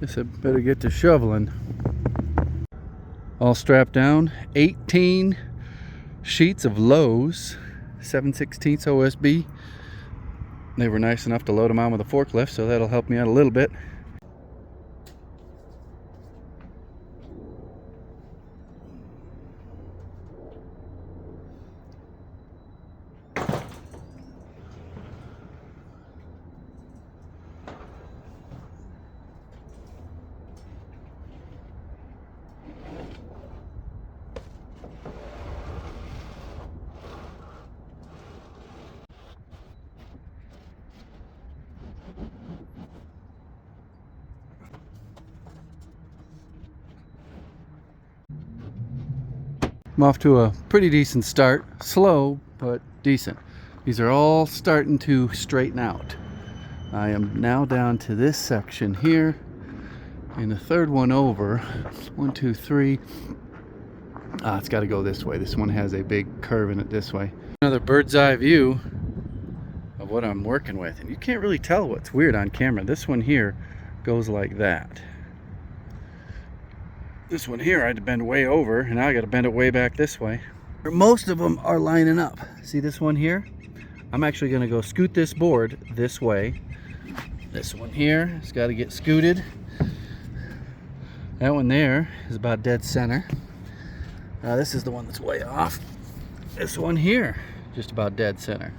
Guess I better get to shoveling. All strapped down. 18 sheets of Lowe's 7/16 OSB. They were nice enough to load them on with a forklift, so that'll help me out a little bit. I'm off to a pretty decent start. Slow, but decent. These are all starting to straighten out. I am now down to this section here, and the third one over. 1, 2, 3. It's got to go this way. This one has a big curve in it this way. Another bird's eye view of what I'm working with. And you can't really tell what's weird on camera. This one here goes like that. This one here I had to bend way over, and now I got to bend it way back this way. Most of them are lining up. See this one here? I'm actually going to go scoot this board this way. This one here has got to get scooted. That one there is about dead center. This is the one that's way off. This one here, just about dead center.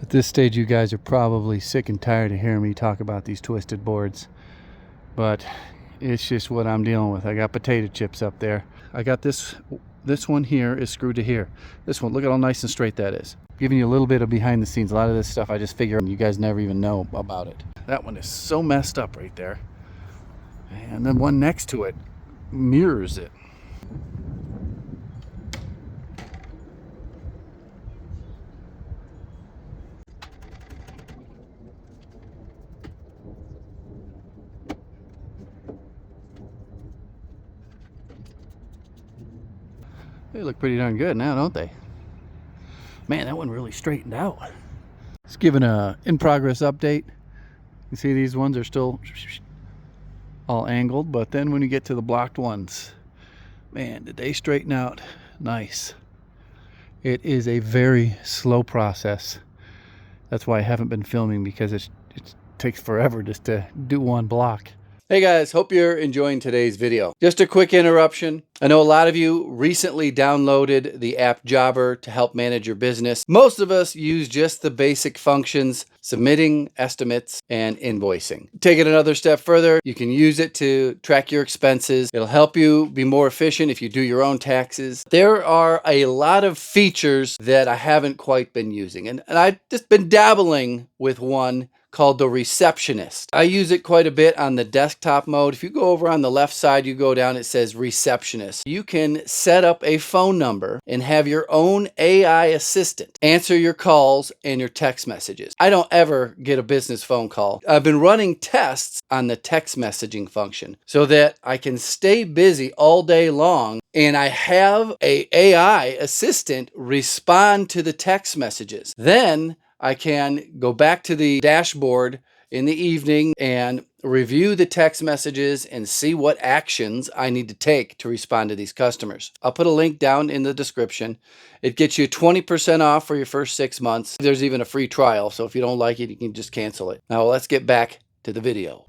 At this stage, you guys are probably sick and tired of hearing me talk about these twisted boards, but it's just what I'm dealing with. I got potato chips up there. I got this one here is screwed to here. This one, look at how nice and straight that is. Giving you a little bit of behind the scenes. A lot of this stuff I just figure you guys never even know about it. That one is so messed up right there. And then one next to it mirrors it. They look pretty darn good now, don't they? Man, that one really straightened out. Just giving a in-progress update. You see these ones are still all angled, but then when you get to the blocked ones, man, did they straighten out nice. It is a very slow process. That's why I haven't been filming, because it takes forever just to do one block. Hey guys, hope you're enjoying today's video. Just a quick interruption. I know a lot of you recently downloaded the app Jobber to help manage your business. Most of us use just the basic functions, submitting estimates and invoicing. Take it another step further, you can use it to track your expenses. It'll help you be more efficient if you do your own taxes. There are a lot of features that I haven't quite been using, and I've just been dabbling with one called the receptionist. I use it quite a bit on the desktop mode. If you go over on the left side, you go down, it says receptionist. You can set up a phone number and have your own AI assistant answer your calls and your text messages. I don't ever get a business phone call. I've been running tests on the text messaging function so that I can stay busy all day long, and I have a AI assistant respond to the text messages. Then I can go back to the dashboard in the evening and review the text messages and see what actions I need to take to respond to these customers. I'll put a link down in the description. It gets you 20% off for your first 6 months. There's even a free trial, so if you don't like it, you can just cancel it. Now let's get back to the video.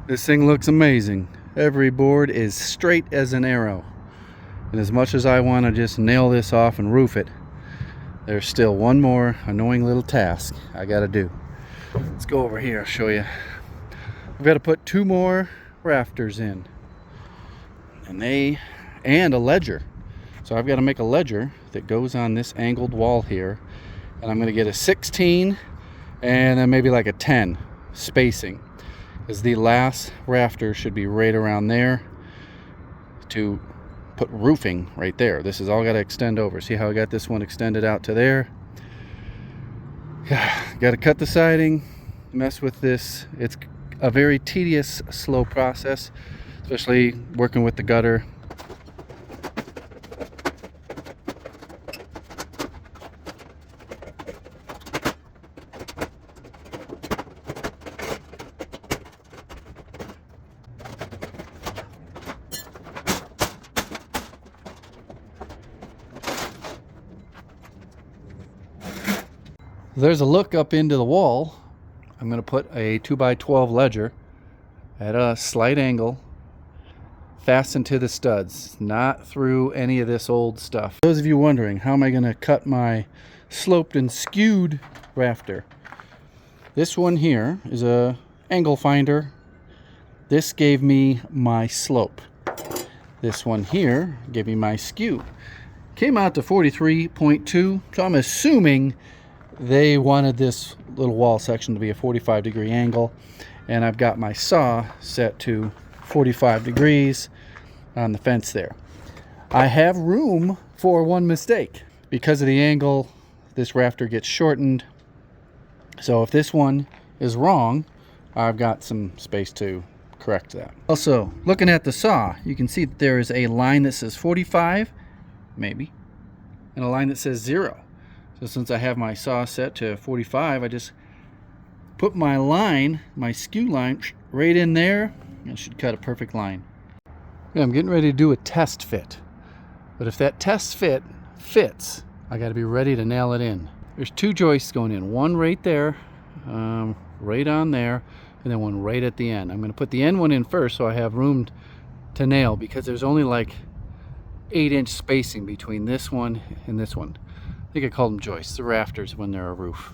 This thing looks amazing. Every board is straight as an arrow. And as much as I want to just nail this off and roof it, there's still one more annoying little task I got to do. Let's go over here, I'll show you. I've got to put 2 more rafters in. And a ledger. So I've got to make a ledger that goes on this angled wall here. And I'm going to get a 16 and then maybe like a 10 spacing. Because the last rafter should be right around there to put roofing right there. This is all got to extend over. See how I got this one extended out to there? Got to cut the siding, mess with this. It's a very tedious, slow process, especially working with the gutter. There's a look up into the wall. I'm going to put a 2x12 ledger at a slight angle, fastened to the studs, not through any of this old stuff. Those of you wondering, how am I going to cut my sloped and skewed rafter? This one here is a angle finder. This gave me my slope. This one here gave me my skew. Came out to 43.2, so I'm assuming they wanted this little wall section to be a 45-degree angle, and I've got my saw set to 45 degrees on the fence there. I have room for one mistake. Because of the angle, this rafter gets shortened. So if this one is wrong, I've got some space to correct that. Also, looking at the saw, you can see that there is a line that says 45, maybe, and a line that says 0. So since I have my saw set to 45, I just put my line, my skew line, right in there. It should cut a perfect line. Yeah, I'm getting ready to do a test fit. But if that test fit fits, I got to be ready to nail it in. There's 2 joists going in. One right there, right on there, and then one right at the end. I'm going to put the end one in first so I have room to nail, because there's only like 8-inch spacing between this one and this one. I think I call them joists, the rafters when they're a roof.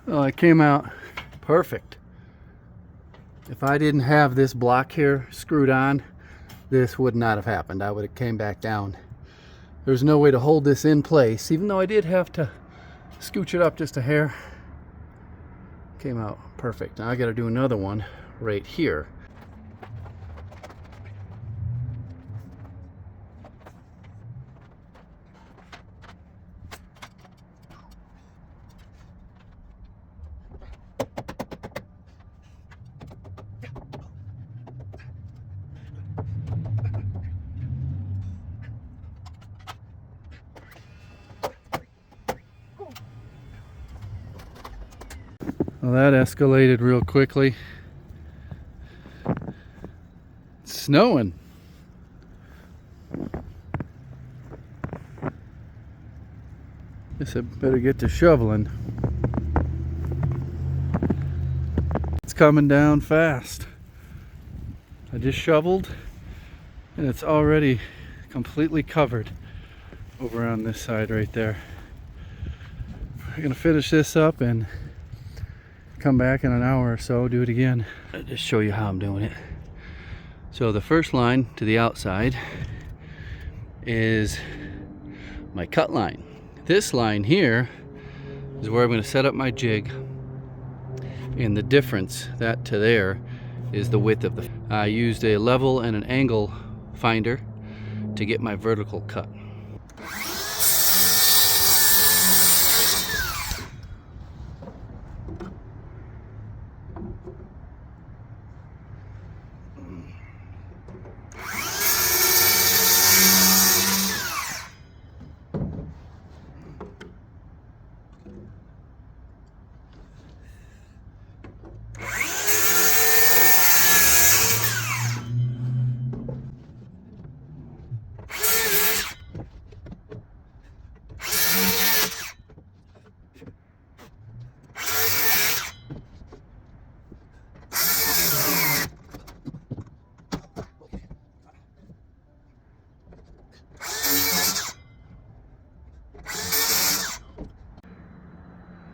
Well, it came out perfect. If I didn't have this block here screwed on, this would not have happened. I would have came back down. There's no way to hold this in place, even though I did have to scooch it up just a hair. Came out perfect. Now I got to do another one right here. Well, that escalated real quickly. It's snowing. Guess I better get to shoveling. It's coming down fast. I just shoveled and it's already completely covered over on this side right there. We're gonna finish this up and come back in an hour or so, do it again. I'll just show you how I'm doing it. So the first line to the outside is my cut line. This line here is where I'm going to set up my jig, and the difference, that to there, is the width of the... I used a level and an angle finder to get my vertical cut.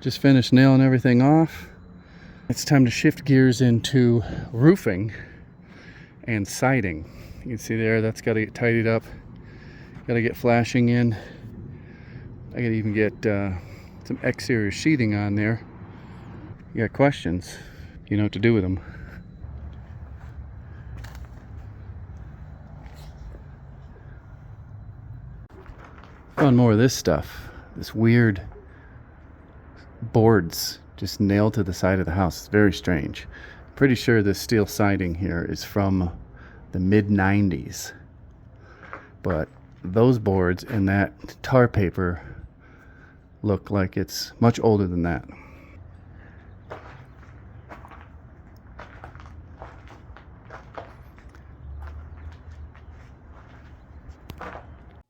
Just finished nailing everything off. It's time to shift gears into roofing and siding. You can see there, that's got to get tidied up. Got to get flashing in. I got to even get some exterior sheathing on there. You got questions, you know what to do with them. Found more of this stuff. This weird boards just nailed to the side of the house. It's very strange. Pretty sure this steel siding here is from the mid-90s, but those boards and that tar paper look like it's much older than that.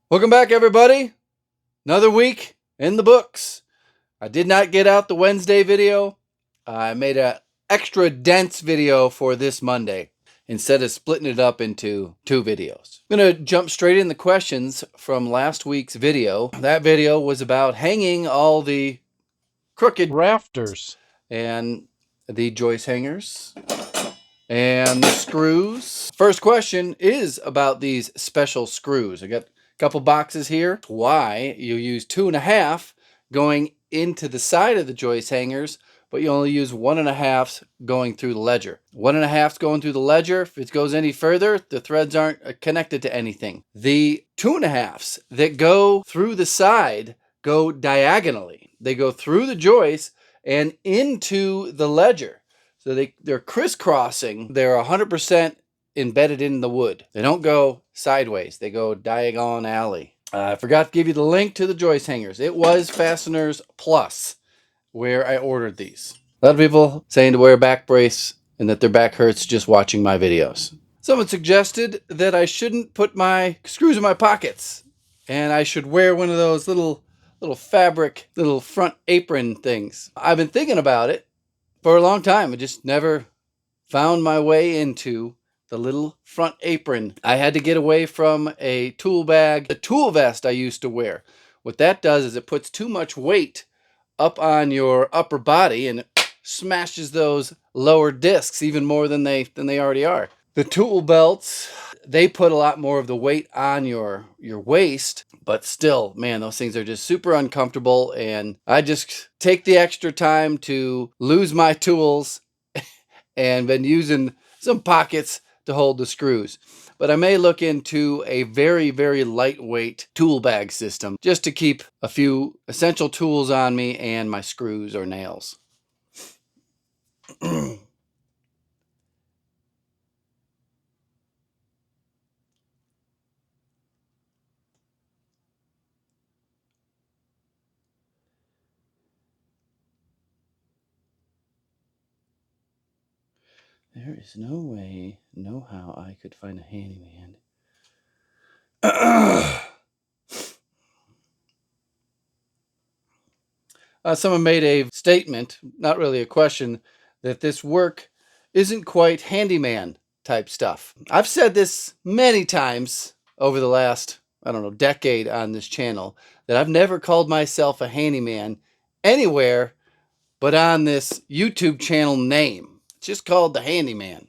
Welcome back, everybody. Another week in the books. I did not get out the Wednesday video. I made an extra dense video for this Monday instead of splitting it up into 2 videos. I'm going to jump straight in the questions from last week's video. That video was about hanging all the crooked rafters and the joist hangers and the screws. First question is about these special screws. I got a couple boxes here. Why you use 2.5 going into the side of the joist hangers, but you only use 1.5 going through the ledger. 1.5 going through the ledger. If it goes any further, the threads aren't connected to anything. The 2.5s that go through the side go diagonally. They go through the joist and into the ledger. So they're crisscrossing. They're 100% embedded in the wood. They don't go sideways. They go diagonally. I forgot to give you the link to the joist hangers. It was Fasteners Plus where I ordered these. A lot of people saying to wear a back brace and that their back hurts just watching my videos. Someone suggested that I shouldn't put my screws in my pockets and I should wear one of those little fabric, little front apron things. I've been thinking about it for a long time. I just never found my way into the little front apron. I had to get away from a tool bag, a tool vest I used to wear. What that does is it puts too much weight up on your upper body and smashes those lower discs even more than they already are. The tool belts, they put a lot more of the weight on your waist, but still, man, those things are just super uncomfortable, and I just take the extra time to lose my tools and been using some pockets to hold the screws. But I may look into a very, very lightweight tool bag system just to keep a few essential tools on me and my screws or nails. There is no way, no how I could find a handyman. Someone made a statement, not really a question, that this work isn't quite handyman type stuff. I've said this many times over the last, I don't know, decade on this channel, that I've never called myself a handyman anywhere but on this YouTube channel name. It's just called the Handyman.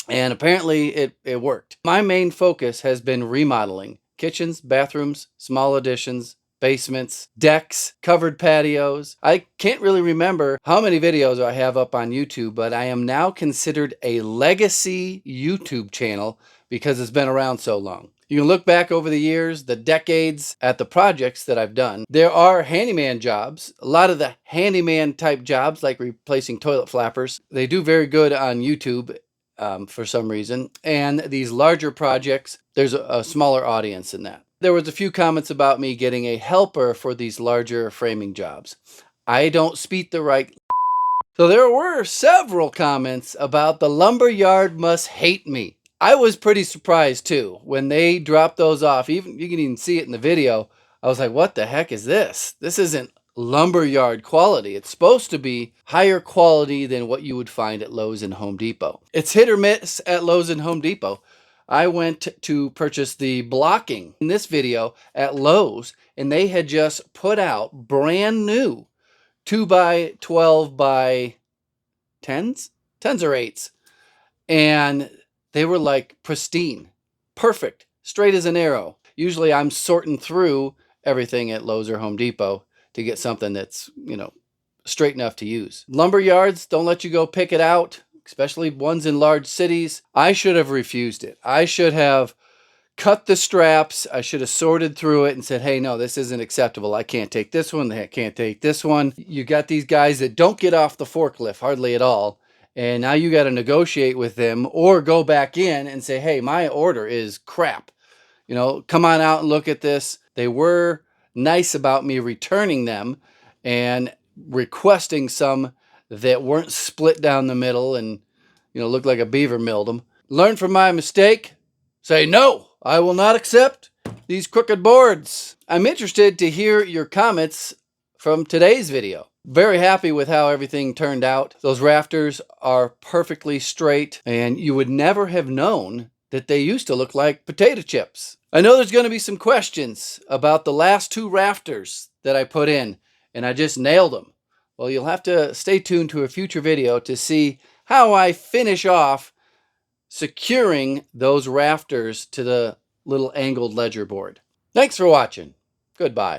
And apparently it worked. My main focus has been remodeling kitchens, bathrooms, small additions, basements, decks, covered patios. I can't really remember how many videos I have up on YouTube, but I am now considered a legacy YouTube channel because it's been around so long. You can look back over the years, the decades, at the projects that I've done. There are handyman jobs. A lot of the handyman type jobs, like replacing toilet flappers, they do very good on YouTube. For some reason. And these larger projects, there's a smaller audience in that. There was a few comments about me getting a helper for these larger framing jobs. I don't speak the right. So there were several comments about the lumber yard must hate me. I was pretty surprised too when they dropped those off. Even you can even see it in the video. I was like, what the heck is this? This isn't lumberyard quality. It's supposed to be higher quality than what you would find at Lowe's and Home Depot. It's hit or miss at Lowe's and Home Depot. I went to purchase the blocking in this video at Lowe's, and they had just put out brand new 2x12 by 10s or 8s, and they were like pristine, perfect, straight as an arrow. Usually I'm sorting through everything at Lowe's or Home Depot to get something that's, straight enough to use. Lumber yards don't let you go pick it out, especially ones in large cities. I should have refused it. I should have cut the straps. I should have sorted through it and said, hey, no, this isn't acceptable. I can't take this one. I can't take this one. You got these guys that don't get off the forklift hardly at all. And now you got to negotiate with them or go back in and say, hey, my order is crap. Come on out and look at this. They were nice about me returning them and requesting some that weren't split down the middle and, looked like a beaver milled them. Learn from my mistake. Say, no, I will not accept these crooked boards. I'm interested to hear your comments from today's video. Very happy with how everything turned out. Those rafters are perfectly straight, and you would never have known that they used to look like potato chips. I know there's going to be some questions about the last 2 rafters that I put in, and I just nailed them. Well, you'll have to stay tuned to a future video to see how I finish off securing those rafters to the little angled ledger board. Thanks for watching. Goodbye.